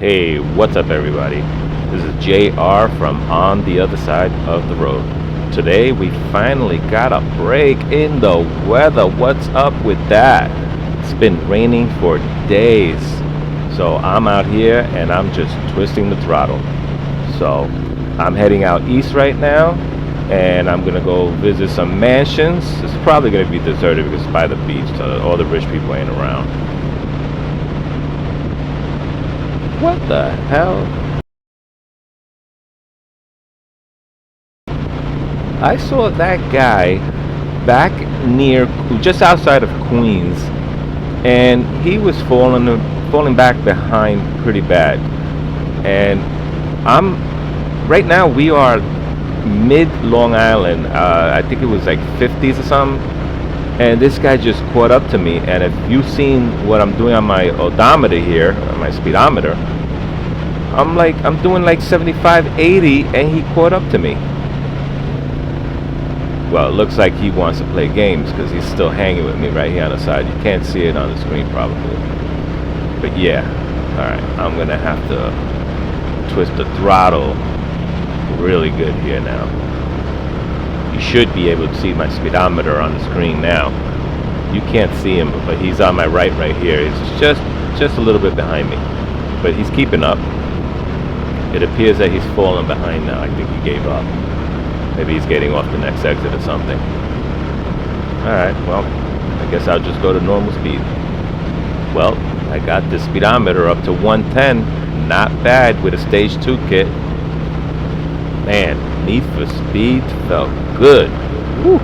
Hey, what's up everybody? This is JR from On The Other Side of the Road. Today we finally got a break in the weather. What's up with that? It's been raining for days. So I'm out here and I'm just twisting the throttle. So I'm heading out east right now and I'm gonna go visit some mansions. It's probably gonna be deserted because it's by the beach, so all the rich people ain't around. What the hell? I saw that guy back near, just outside of Queens, and he was falling back behind pretty bad. And right now we are mid Long Island. I think it was like 50s or something. And this guy just caught up to me. And if you've seen what I'm doing on my odometer here, on my speedometer, I'm doing like 75, 80, and he caught up to me. Well, it looks like he wants to play games because he's still hanging with me right here on the side. You can't see it on the screen probably. But yeah, alright, I'm gonna have to twist the throttle really good here now. You should be able to see my speedometer on the screen now. You can't see him, but he's on my right here. He's just a little bit behind me, but he's keeping up. It appears that he's falling behind now. I think he gave up. Maybe he's getting off the next exit or something. Alright, well, I guess I'll just go to normal speed. Well, I got the speedometer up to 110. Not bad with a stage 2 kit. Man, Need for Speed felt good. Woo.